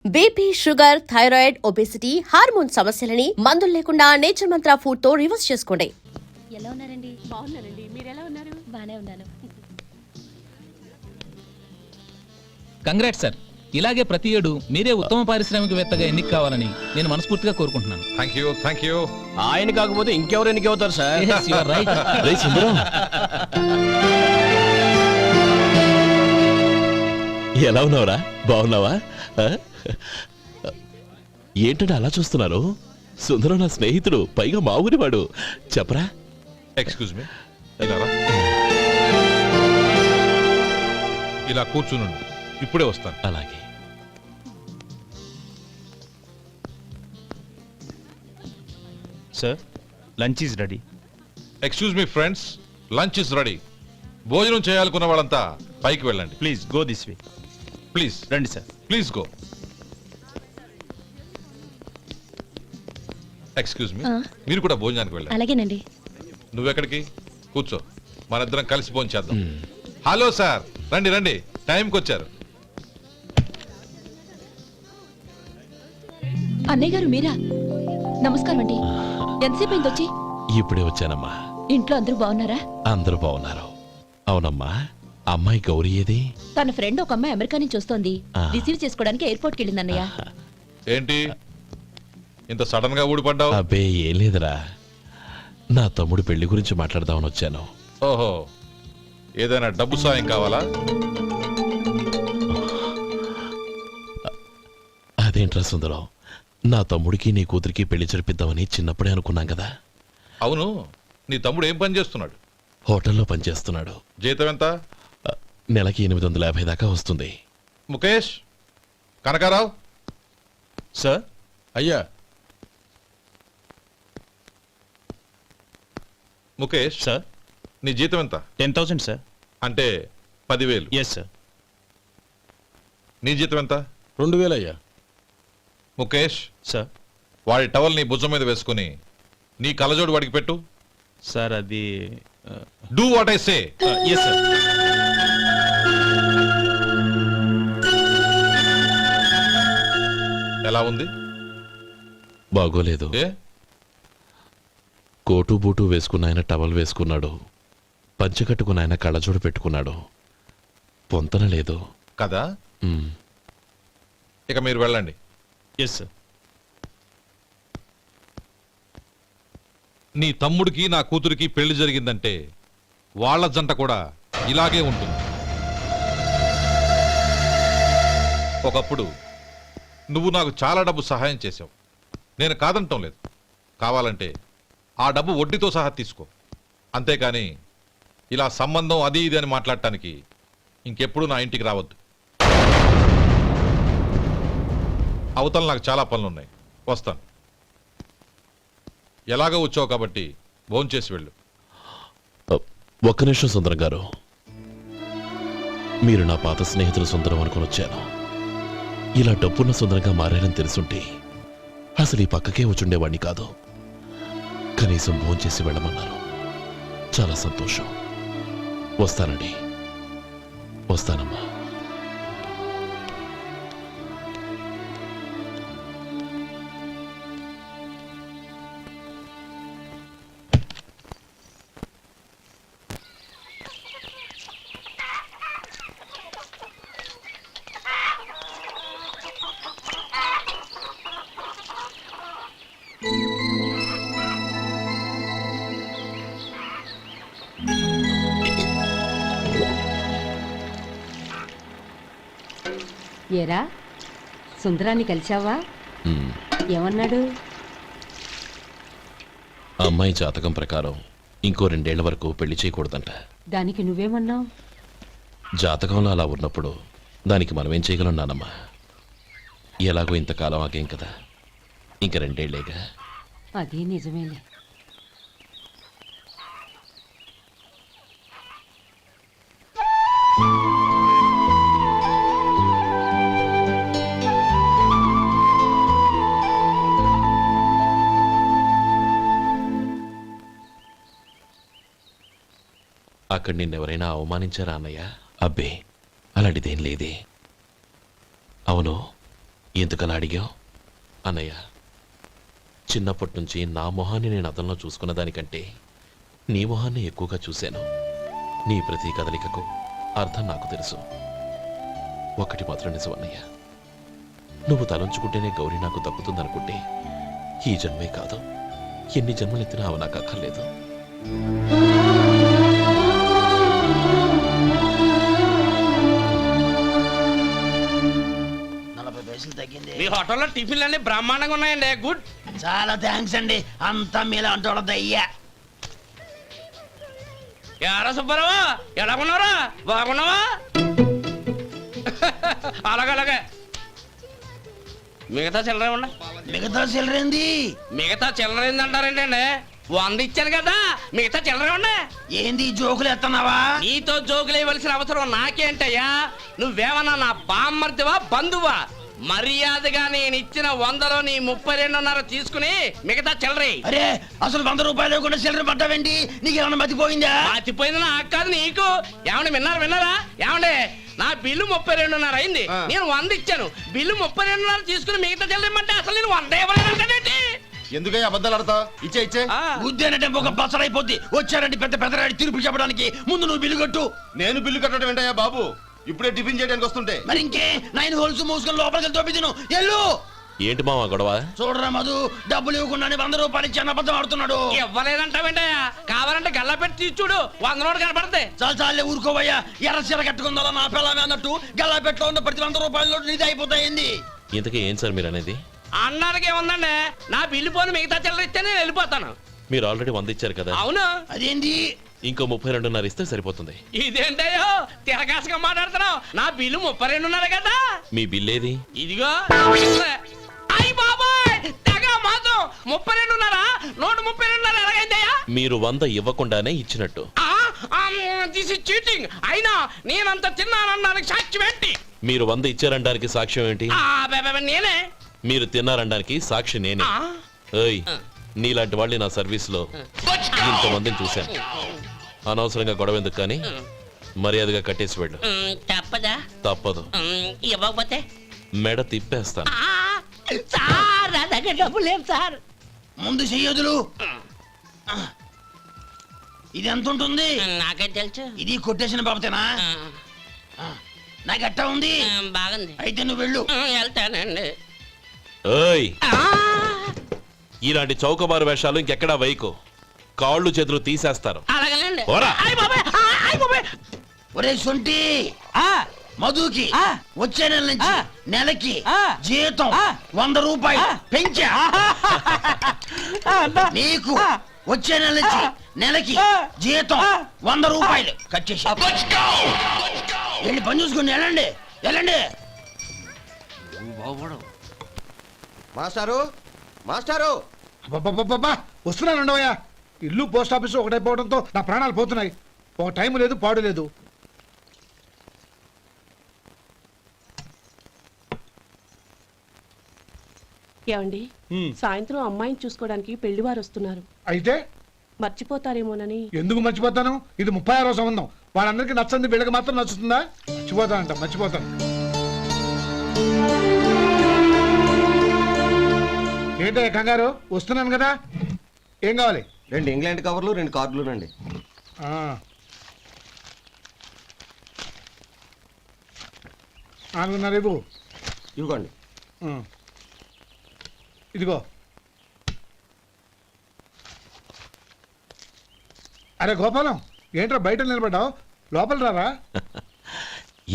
BP, sugar, thyroid, obesity, hormone సమస్యలని మందులు లేకుండా నేచర్ మంత్ర ఫుడ్ తో రివర్స్ చేసుకోండి. ఎలా ఉన్నారండి? బాగున్నానండి. మీరు ఎలా ఉన్నారు? బానే ఉన్నాను. Congrats sir. ఇలాగే ప్రతి ఏడు మీరే ఉత్తమ పారిశ్రామికవేత్తగా ఎన్నిక కావాలని నేను మనస్ఫూర్తిగా కోరుకుంటున్నాను. Thank you. ఆయన కాకపోతే ఇంకెవరు ఎన్నిక అవుతారు sir? Yes, you are right. ఎలా ఉన్నావురా? బాగున్నావా? ఏంటంటే అలా చూస్తున్నారు? సుందరం నా స్నేహితుడు, పైగా మా ఊరివాడు. చెప్పరా? ఎక్స్క్యూజ్ మీ, ఇలా కూర్చునుండు, ఇప్పుడే వస్తాను. అలాగే. Sir, lunch is ready. Excuse me friends, lunch is ready. భోజనం చేయాలనుకున్న వాళ్ళంతా పైకి వెళ్ళండి. Please go this way. Please రండి sir. Please go. Excuse me, మీరు కూడా భోజనానికి వెళ్ళండి. అలాగేనండి. నువ్వెక్కడికి? కూర్చో, మనిద్దరం కలిసి భోజనం చేద్దాం. హలో సార్, రండి రండి, టైంకి వచ్చారు. అన్నయ్య గారు మీరా? నమస్కారం అండి. ఎంతసేపు అయింది వచ్చి? ఇప్పుడే వచ్చానమ్మా. ఇంట్లో అందరూ బాగున్నారా? అందరూ బాగున్నారు. అవునమ్మా, అమ్మాయి గౌరీ ఏది? తన ఫ్రెండ్ ఒక అమ్మాయి అమెరికా నుంచి వస్తోంది. రిసీవ్ చేసుకోవడానికి ఎయిర్పోర్ట్ కి వెళ్ళింది అన్నయ్య. ఏంటి ఇంత సడన్ గా ఊడిపడ్డావు? అబ్బే ఏం లేదురా, నా తమ్ముడు పెళ్లి గురించి మాట్లాడదామని వచ్చాను. ఓహో, ఏదైనా డబ్బు సాయం కావాలా? అదేంట్రా సుందరం, నా తమ్ముడికి నీ కూతురికి పెళ్లి జరిపిద్దామని చిన్నప్పుడే అనుకున్నాం కదా. అవును, నీ తమ్ముడు ఏం పని చేస్తున్నాడు? హోటల్లో పనిచేస్తున్నాడు. జీతం ఎంత? నెలకి 850 దాకా వస్తుంది. ముఖేష్, కనకారావు. సార్. అయ్యా ముఖేష్, సార్. నీ జీతం ఎంత? 10,000 సార్. అంటే 10,000. Yes sir. నీ జీతం ఎంత? 2,000 అయ్యా. ముఖేష్, సార్. వాడి టవల్ నీ భుజం మీద వేసుకుని నీ కలజోడు వాడికి పెట్టు. సార్ అది do what I say. Yes sir. ఎలా ఉంది? బాగోలేదు. ఏ? కోటు బూటు వేసుకున్న ఆయన టవల్ వేసుకున్నాడు, పంచె కట్టుకున్న ఆయన కళ్ళజోడు పెట్టుకున్నాడు. పొంతన లేదు కదా. ఇక మీరు వెళ్ళండి. Yes sir. నీ తమ్ముడికి నా కూతురికి పెళ్లి జరిగిందంటే వాళ్ళ జంట కూడా ఇలాగే ఉంటుంది. ఒకప్పుడు నువ్వు నాకు చాలా డబ్బు సహాయం చేశావు, నేను కాదంటం లేదు. కావాలంటే ఆ డబ్బు వడ్డీతో సహా తీసుకో. అంతేకాని ఇలా సంబంధం అది ఇది అని మాట్లాడటానికి ఇంకెప్పుడు నా ఇంటికి రావద్దు. అవతల నాకు చాలా పనులున్నాయి, వస్తాను. ఎలాగో వచ్చావు కాబట్టి భోంచేసి వెళ్ళు. ఒక్క నిమిషం సుందరం గారు, మీరు నా పాత స్నేహితులు సుందరం అనుకుని వచ్చాను. ఇలా డబ్బున్న సుందరంగా మారారని తెలుసుంటే అసలు ఈ పక్కకే వచ్చుండేవాడిని కాదు. కనీసం భోంచేసి వెళ్ళమన్నారు, చాలా సంతోషం. వస్తానండి. వస్తానమ్మా. ఏరా, సుందరాన్ని కలిశావా? ఏమన్నాడు? అమ్మాయి జాతకం ప్రకారం ఇంకో 2 ఏళ్ల వరకు పెళ్లి చేయకూడదంట. దానికి నువ్వేమన్నావు? జాతకంలో అలా ఉన్నప్పుడు దానికి మనమేం చేయగలం నానమ్మా? ఎలాగో ఇంతకాలం ఆగేం కదా, ఇంక 2 ఏళ్లేగా. అది నిజమేలే. అక్కడ నిన్నెవరైనా అవమానించారా అన్నయ్య? అబ్బే, అలాంటిదేం లేదే. అవును, ఎందుకని అడిగావు? అన్నయ్య, చిన్నప్పటి నుంచి నా మొహాన్ని నేను అద్దంలో చూసుకున్న దానికంటే నీ మొహాన్ని ఎక్కువగా చూశాను. నీ ప్రతి కదలికకు అర్థం నాకు తెలుసు. ఒకటి మాత్రం నిజం అన్నయ్య, నువ్వు తలంచుకుంటేనే గౌరీ నాకు దక్కుతుందనుకుంటే ఈ జన్మే కాదు, ఎన్ని జన్మలెత్తినా అవి నాకు అక్కర్లేదు. మీ హోటల్లో టిఫిన్లు అన్ని బ్రహ్మాండంగా ఉన్నాయండి. గుడ్, చాలా థ్యాంక్స్ అండి. అంతా మీలా అంటాడు అయ్యా. ఎరా సుబ్బారావు, ఎలా ఉన్నారా? బాగున్నావా? అలాగే మిగతా చిల్లర ఉన్నా. మిగతా చిల్లరేంది? మిగతా చిల్లర ఏందంటారేంటండి? 100 ఇచ్చాను కదా, మిగతా చిల్లర ఉన్నా. ఏంది జోకులు ఎత్తన్నావా? నీతో జోకులు ఇవ్వాల్సిన అవసరం నాకేంటయ్యా? నువ్వేమన్నా నా బామ్మర్దివా, బంధువా? మర్యాదగా నేను ఇచ్చిన 100లో నీ 32.5 తీసుకుని మిగతా చిల్లరే. అరే, అసలు 100 రూపాయలు కూడా చిల్లర పట్టావేంటి? నీకు ఏమన్నా మతిపోయిందా? మర్చిపోయింది నాకు కాదు, నీకు. ఏమండి విన్నారా? ఏమండి, నా బిల్లు 32.5 అయింది. నేను 100 ఇచ్చాను. బిల్లు 32.5 తీసుకుని మిగతా చిల్లరమంటే అసలు నేను 100 ఇవ్వలేదంటే ఎందుకయ్యా అబద్ధాలు ఆడతావు? ఇచ్చే ఉద్యానంటే ఒక బసరైపోద్ది. వచ్చారంటే పెద్ద పెద్దరాడి తీర్పు చెప్పడానికి ముందు నువ్వు బిల్లు కట్టు. నేను బిల్లు కట్టడం ఏంటయ్యా బాబు? ఇప్పుడే టిఫిన్ చేయడానికి వస్తుంటే. మరి ఇంకే 9 హోల్స్ మూసుకొని లోపలికి తోపి తిను. ఎల్లు. ఏంటి మావా గొడవ? చూడరా మధు, డబ్బులు ఇవ్వకుండానే 100 రూపాయలు ఇచ్చి అబద్ధం ఆడుతున్నాడు. ఇవ్వలేదంటావేంటయ్యా? కావాలంటే గల్లా పెట్టి తీసి చూడు, 100 నోటు కనపడతాయి. చాలే ఊరుకోవయ్యా. ఎర్ర చీర కట్టుకుందా నా పిల్లమే అన్నట్టు గల్లా పెట్లో ఉన్న ప్రతి 100 రూపాయలు నీది అయిపోతాయింది. ఇంతకీ ఏం సార్ మీరు అనేది? అన్నానికి ఏముందండి, నా బిల్లు పోను మిగతా చిల్లర ఇస్తే నేను వెళ్ళిపోతాను. మీరు ఆల్రెడీ 100 ఇచ్చారు కదా. అవును. అదేంటి? ఇంకో 32.5 ఇస్తే సరిపోతుంది. ఇదేంటయ్యో తిరగాసుగా మాట్లాడుతున్నావు? నా బిల్లు 32.5 కదా. మీ బిల్ ఏది? ఇదిగో. అయ్య బాబాయ్, తెగ మాతో 32.5 నోటు 32.5 ఎలాగైందయ్యా? మీరు 100 ఇవ్వకుండానే ఇచ్చినట్టు. This is cheating. అయినా నేనంత తిన్నానన్నానికి సాక్ష్యం ఏంటి? మీరు 100 ఇచ్చారనడానికి సాక్ష్యం ఏంటి? నేనే. మీరు తిన్నారనడానికి సాక్షి నేనే. ఏయ్, నీలాంటి వాళ్ళని నా సర్వీస్లో ఇంతమందిని చూశాను. అనవసరంగా గొడవ ఎందుకు కానీ మర్యాదగా కట్టేసి వెళ్ళు. తప్పదా? తప్పదు. ఇవ్వకపోతే మెడ తిప్పేస్తాను. సార్ నా దగ్గర డబ్బు లేవు సార్. ముందు చెయ్యదులు. ఇది ఎంత ఉంటుంది? నాకేం తెలుసు. ఇది కొట్టేసిన బాబతేనా? నాకు ఎట్టా ఉంది? బాగుంది. అయితే నువ్వు వెళ్ళు. వెళ్తానండి. ఏయ్, ఇలాంటి చౌకబారు వేషాలు ఇంకెక్కడా వైకు. కాళ్ళు చేతులు తీసేస్తారు. అలాగేనండి. పోరా. ఒరే సొంటి, మధుకి వచ్చే నెల నుంచి నెలకి జీతం 100 రూపాయలు పెంచా. నీకు వచ్చే నెల నుంచి నెలకి జీతం 100 రూపాయలు కట్ చేసి వెళ్ళి పని చూసుకుని వెళ్ళండి. మాస్టారు వస్తున్నాను ఉండవయ్యా. ఇల్లు పోస్ట్ ఆఫీసు ఒకటైపోవడంతో నా ప్రాణాలు పోతున్నాయి. ఒక టైం లేదు, పాడు లేదు. ఏమండి, సాయంత్రం అమ్మాయిని చూసుకోవడానికి పెళ్లివారు వస్తున్నారు. అయితే మర్చిపోతారేమోనని. ఎందుకు మర్చిపోతాను? ఇది 36వ సంబంధం. వాళ్ళందరికీ నచ్చంది వీళ్ళకి మాత్రం నచ్చుతుందా? మర్చిపోతాను. ఏంటో కంగారు? వస్తున్నాను కదా. ఏం కావాలి? 2 ఇంగ్లాండ్ కవర్లు 2 కార్డులు రండి. అనుకున్నారు. ఇవ్వండి. ఇదిగో. అరే గోపాలం, ఏంట్రా బయట నిలబడ్డావు? లోపల రారా.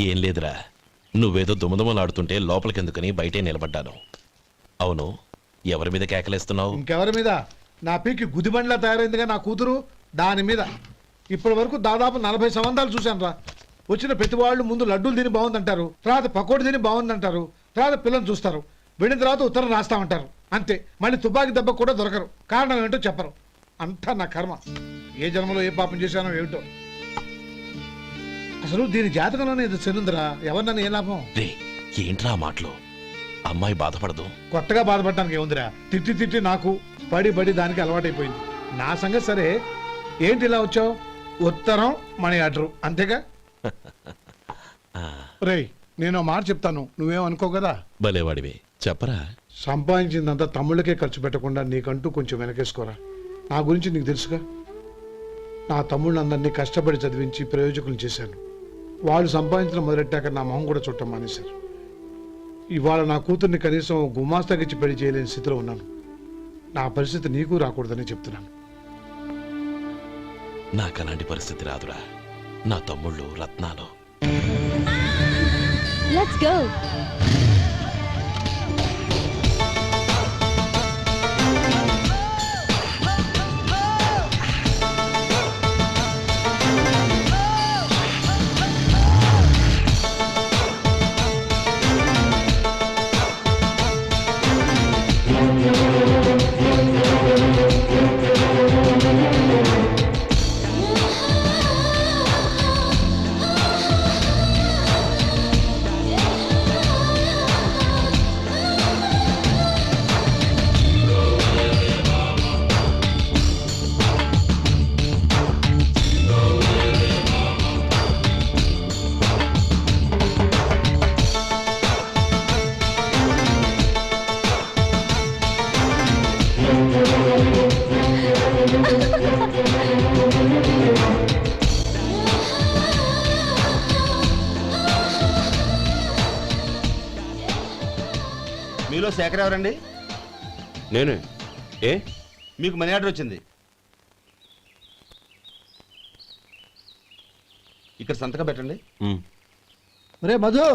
ఏం లేదురా, నువ్వేదో దుమదుమలాడుతుంటే లోపలికెందుకని బయటే నిలబడ్డాను. అవును, ఎవరి మీద కేకలేస్తున్నావు? ఇంకెవరి మీద? నా పీకి గుదిబండ్లా తయారైందిగా నా కూతురు, దాని మీద. ఇప్పటి వరకు దాదాపు 40 సంబంధాలు చూశాను రా. వచ్చిన ప్రతి వాళ్ళు ముందు లడ్డూలు తిని బాగుందంటారు, తర్వాత పకోడి తిని బాగుందంటారు, తర్వాత పిల్లలు చూస్తారు, వెళ్ళిన తర్వాత ఉత్తరం రాస్తామంటారు. అంతే, మళ్ళీ తుపాకి దెబ్బ కూడా దొరకరు. కారణం ఏంటో చెప్పరు. అంతా నా కర్మ. ఏ జన్మలో ఏ పాపం చేశానో ఏమిటో. అసలు దీని జాతకంలోనే ఇది చెల్లుందిరా. ఎవరినన్నా ఏ లాభం? ఏంట్రా మాటలు? అమ్మాయి బాధపడదు. కొత్తగా బాధపడటానికి ఏముందిరా? తిట్టి నాకు పడి దానికి అలవాటైపోయింది. నా సంగతి సరే, ఏంటి ఇలా వచ్చావు? ఉత్తరం మనీ ఆర్డర్ అంతేగా. రేయ్, నేను మాట చెప్తాను, నువ్వేం అనుకో కదా. భలేవాడివే. చెప్పరా. సంపాదించిందంతా తమ్ముళ్ళకే ఖర్చు పెట్టకుండా నీకంటూ కొంచెం వెనకేసుకోరా. నా గురించి నీకు తెలుసుగా. నా తమ్ముళ్ళందరినీ కష్టపడి చదివించి ప్రయోజకులు చేశాను. వాళ్ళు సంపాదించడం మొదలెట్టాక నా మొహం కూడా చుట్టం మానేశారు. ఇవాళ నా కూతుర్ని కనీసం గుమాస్తాకిచ్చి పెళ్లి చేయలేని స్థితిలో ఉన్నాను. నా పరిస్థితి నీకు రాకూడదని చెప్తున్నాను. నాకు అలాంటి పరిస్థితి రాదురా. నా తమ్ముళ్ళు రత్నాలు. Let's go. మీలో శేఖర్ ఎవరండి? నేనే. ఏ మీకు మనీ ఆర్డర్ వచ్చింది. ఇక్కడ సంతకం పెట్టండి. రే మధు.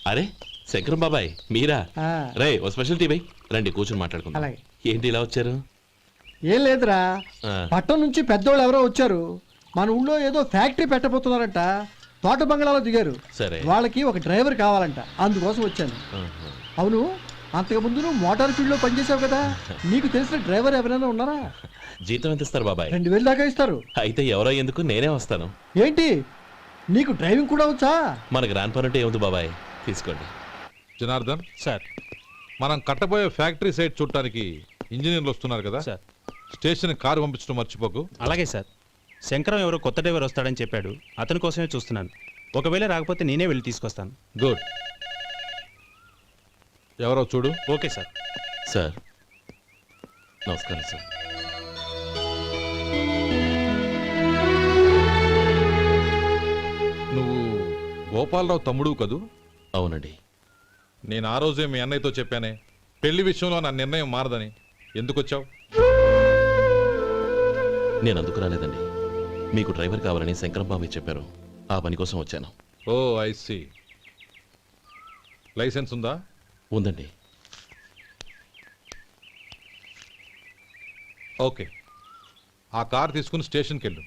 అరే శంకరం బాబాయ్ మీరా? ఆ. రే ఓ స్పెషల్ టీ బై రండి కూర్చొని మాట్లాడుకుందాం. అలాగే. ఏంటి ఇలా వచ్చారు? ఏం లేదురా, ఆ. పట్టణం నుంచి పెద్దోళ్ళు ఎవరో వచ్చారు. మన ఊళ్ళో ఏదో ఫ్యాక్టరీ పెట్టబోతున్నారంట. తోట బంగ్లాలో దిగారు. సరే. వాళ్ళకి ఒక డ్రైవర్ కావాలంట, అందుకోసం వచ్చాను. ఆహా. అవును, అంతకు ముందు నువ్వు మోటార్ ఫీల్డ్ లో పనిచేసావు కదా, నీకు తెలిసిన డ్రైవర్ ఎవరైనా ఉన్నారా? జీతం ఎంత ఇస్తారు బాబాయ్? 2000 దాకా ఇస్తారు. అయితే ఎవరో ఎందుకు నేనే వస్తాను. ఏంటి, నీకు డ్రైవింగ్ కూడా వచ్చా? మనకు రాని పనుంటే ఏముంది బాబాయ్, తీసుకోండి. జనార్దన్, సార్. మనం కట్టబోయే ఫ్యాక్టరీ సైట్ చూడటానికి ఇంజనీర్లు వస్తున్నారు కదా. సార్. స్టేషన్ కారు పంపించడం మర్చిపోకు. అలాగే సార్. శంకరం ఎవరో కొత్త డ్రైవర్ వస్తాడని చెప్పాడు, అతని కోసమే చూస్తున్నాను. ఒకవేళ రాకపోతే నేనే వెళ్ళి తీసుకొస్తాను. గుడ్. ఎవరో చూడు. Okay sir. సార్ నమస్కారం సార్. నువ్వు గోపాలరావు తమ్ముడు కదూ? అవునండి. నేను ఆ రోజే మీ అన్నయ్యతో చెప్పానే, పెళ్లి విషయంలో నా నిర్ణయం మారదని. ఎందుకు వచ్చావు? నేను అందుకు రాలేదండి. మీకు డ్రైవర్ కావాలని శంకరం బాబాయ్ చెప్పారు, ఆ పని కోసం వచ్చాను. ఓ ఐ సీ. లైసెన్స్ ఉందా? ఉందండి. ఓకే, ఆ కార్ తీసుకుని స్టేషన్కి వెళ్ళు.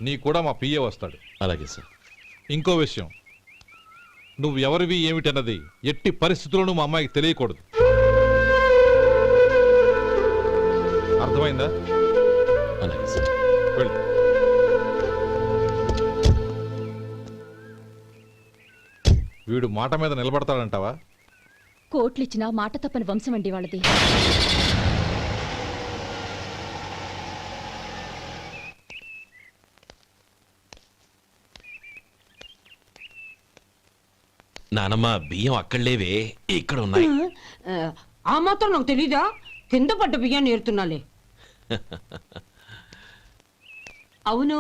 నీ కూడా మా పిఏ వస్తాడు. అలాగే సార్. ఇంకో విషయం, నువ్వు ఎవరివి ఏమిటన్నది ఎట్టి పరిస్థితుల్లోనూ మా అమ్మాయికి తెలియకూడదు. అర్థమైందా? అలాగే సార్. వెళ్ళు. వీడు మాట మీద నిలబడతాడంటావా? కోట్లిచ్చినా మాట తప్పని వంశం అండి వాళ్ళది. నానమ్మ బియ్యం అక్కడలేవే, ఇక్కడ ఉన్నాయి. ఆ మాత్రం నాకు తెలీదా? కింద పడ్డ బియ్యాన్ని ఏరుతున్నాలే. అవును,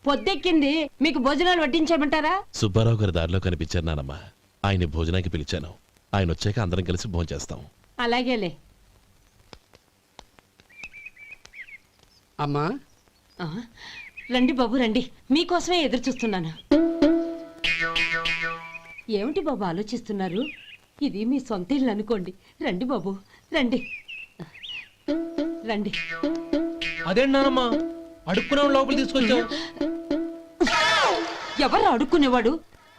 పొద్దెక్కింది, మీకు భోజనాలు వడ్డించమంటారా? సుబ్బారావు గారి దారిలో కనిపించారు నానమ్మ. ఆయన భోజనానికి పిలిచాను. ఆయన వచ్చాక అందరం కలిసి భోజనం చేస్తాం. అలాగేలే. అమ్మా, ఆ, రండి బాబు రండి, మీకోసమే ఎదురు చూస్తున్నాను. ఏమిటి బాబు ఆలోచిస్తున్నారు? ఇది మీ సొంత ఇల్లు అనుకోండి. రండి బాబు రండి రండి. అదేంటమ్మా అడుక్కునే లోపల తీసుకొచ్చావు? ఎవరు అడుక్కునేవాడు?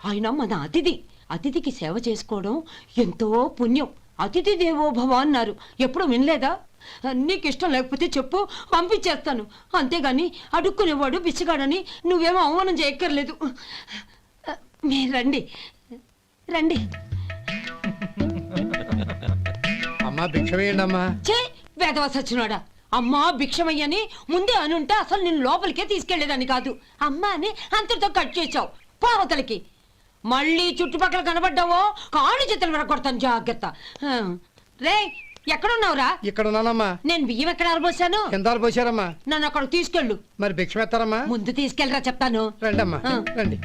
ఆయన మన అతిథి. అతిథికి సేవ చేసుకోవడం ఎంతో పుణ్యం. అతిథి దేవో భవ అన్నారు, ఎప్పుడు వినలేదా? నీకు ఇష్టం లేకపోతే చెప్పు, పంపించేస్తాను. అంతేగాని అడుక్కునేవాడు బిచ్చగాడని నువ్వేమో అవమానం చేయక్కర్లేదు. మీరు రండి రండి. అమ్మా భిక్ష వేయండి అమ్మా. చే వేదవ సచ్చినోడా, అమ్మా భిక్షమయ్యని ముందే అనుంటే అసలు నేను లోపలికే తీసుకెళ్లేదని కాదు. అమ్మా అని అంతటితో కట్ చేసావు. పావతలకి మళ్ళీ చుట్టుపక్కల కనబడ్డావో కాళ్ళు చేతులు విరగొడతాను జాగ్రత్త. రే ఎక్కడున్నావురా? ఇక్కడ ఉన్నానమ్మా. నేను బియ్యం ఎక్కడ ఆరబోసాను? ఎంత పోసారమ్మా? నన్ను అక్కడ తీసుకెళ్ళు. మరి భిక్ష పెడతారమ్మా? ముందు తీసుకెళ్ళరా చెప్తాను. రండమ్మా, ఆ. రండి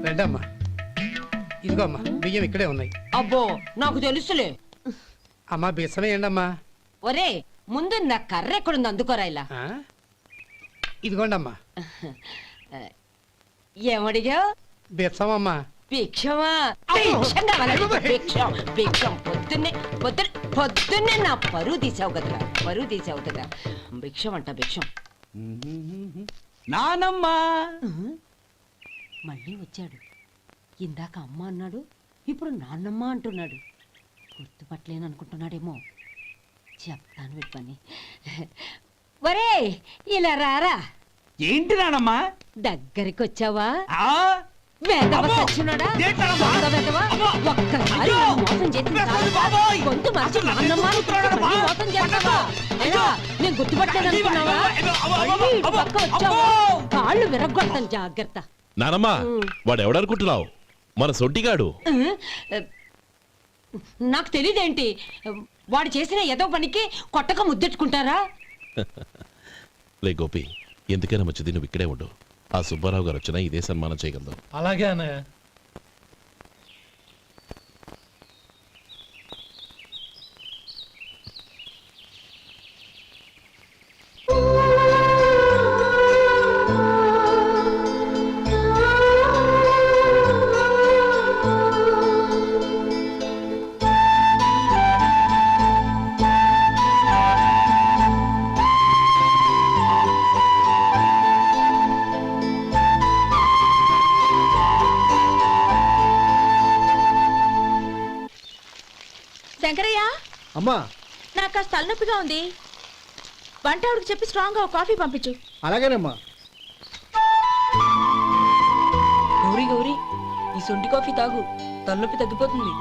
రండమ్మా. ఇదిగో అమ్మా, బియ్యం ఇక్కడే ఉన్నాయి. అబ్బో నాకు తెలుసులే. అమ్మా బిచ్చమే ఏంటమ్మా? ఒరే ముందు నా కర్ర ఎక్కడుంది అందుకోరా ఇలా. ఇదిగోండమ్మా. ఏమడిగా? బిచ్చమమ్మా. భిక్షమా? భిక్షం కావాలండి, భిక్షం భిక్షం. పొద్దున్నే నా పరువు తీసావు కదరా, పరువు తీసావు కదా. భిక్షం అంట భిక్షం. నానమ్మా. మళ్ళీ వచ్చాడు. ఇందాక అమ్మ అన్నాడు, ఇప్పుడు నాన్నమ్మ అంటున్నాడు. గుర్తుపట్టలేననుకుంటున్నాడేమో. చెప్తాను విప్పని. ఒరే ఇలా రారా. ఏంటి నానమ్మా? దగ్గరికి వచ్చావా? వేదవ సచ్చినోడా? దొంగ వేదవ. ఒక్కసారి నన్ను మోసం చేసి గొంతు మార్చి నాన్నమ్మ మళ్ళీ మోసం చేస్తావా? ఎలా? నేను గుర్తుపట్టలేదనుకున్నావా? మళ్ళీ ఇటు పక్క వచ్చావా? కాళ్ళు విరగ్గొడతాను జాగ్రత్త. నానమ్మా, వాడు ఎవడనుకుంటున్నావు? మన సొంటిగాడు. నాకు తెలియదేంటి? వాడు చేసిన ఏదో పనికి కొట్టక ముద్దెట్టుకుంటారా? లే గోపి, ఎందుకైనా మంచిది నువ్వు ఇక్కడే ఉండు. ఆ సుబ్బారావు గారు వచ్చినా ఇదే సన్మానం చేయగలదు. అలాగే అన్నయ్య. శంకరయ్య, అమ్మా నాకు కాస్త తలనొప్పిగా ఉంది. వంట ఆవిడకి చెప్పి స్ట్రాంగ్ గా కాఫీ పంపించు. అలాగేనమ్మా. గౌరీ గౌరీ, ఈ సొంటి కాఫీ తాగు, తలనొప్పి తగ్గిపోతుంది.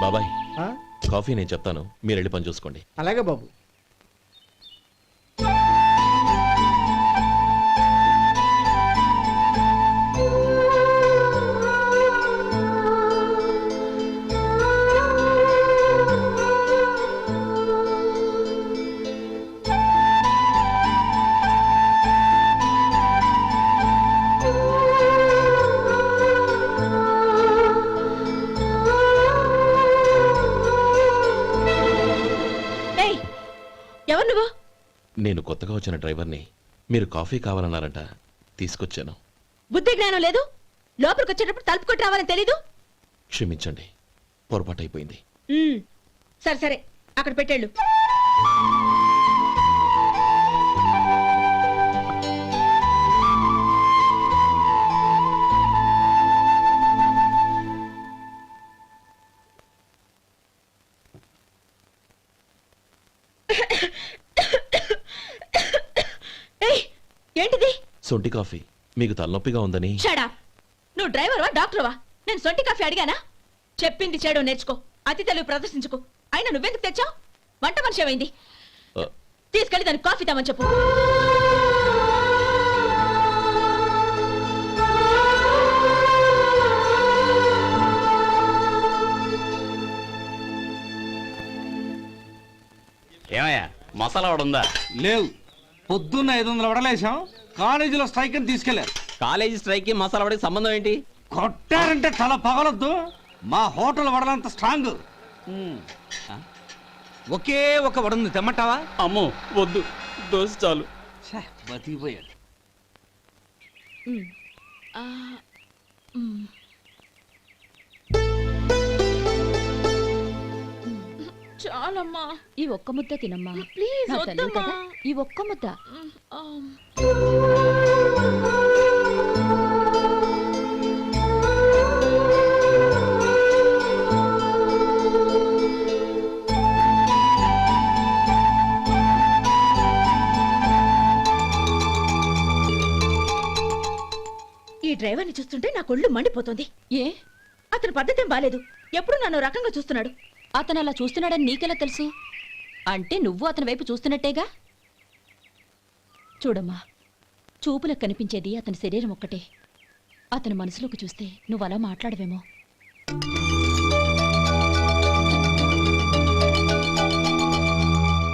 బాబాయ్, ఆ? కాఫీ నేను చెప్తాను, మీరు వెళ్ళి పని చూసుకోండి. అలాగే బాబు. ఎవరు నువ్వు? నేను కొత్తగా వచ్చిన డ్రైవర్ని. మీరు కాఫీ కావాలన్నారంట, తీసుకొచ్చాను. బుద్ధి జ్ఞానం లేదు. లోపలికి వచ్చేటప్పుడు తలుపు కొట్టి రావాలని తెలీదు. క్షమించండి, పొరపాటు అయిపోయింది. సరే సరే, అక్కడ పెట్టేళ్ళు. ఏంటిది? సొంటి కాఫీ. మీకు తలనొప్పిగా ఉందని. షడా, నువ్వు డ్రైవర్వా డాక్టర్వా? నేను సొంటి కాఫీ అడిగానా? చెప్పింది చేయడం నేర్చుకో, అతి తెలివి ప్రదర్శించుకో. అయినా నువ్వెందుకు తెచ్చావు? వంట మనిషి ఏమైంది? తీసుకెళ్ళి దానికి కాఫీ తామని చెప్పు. ఏమయ్యా మసాలా వాడు ఉందా? లేవు. పొద్దున్న 500 వడలేసాం. కాలేజీలో స్ట్రైక్ అని తీసుకెళ్లారు. కాలేజీ స్ట్రైక్ కి మసాలా వాడికి సంబంధం ఏంటి? కొట్టారంటే తల పగలొద్దు. మా హోటల్ వడలంత స్ట్రాంగ్. ఒకే ఒక వడుంది, తెమ్మంటావా? అమ్మో వద్దు, దోశ చాలు. బతికిపోయాడు. చాలమ్మా, ఈ ఒక్క ముద్ద తినమ్మా ప్లీజ్. ఈ ఒక్క ముద్ద. ఈ డ్రైవర్ని చూస్తుంటే నా కొళ్ళు మండిపోతుంది. ఏ? అతని పద్ధతేం బాలేదు. ఎప్పుడు నన్ను రకంగా చూస్తున్నాడు. అతను అలా చూస్తున్నాడని నీకెలా తెలుసు? అంటే నువ్వు అతని వైపు చూస్తున్నట్టేగా. చూడమ్మా, చూపులకు కనిపించేది అతని శరీరం ఒక్కటే. అతని మనసులోకి చూస్తే నువ్వు అలా మాట్లాడవేమో.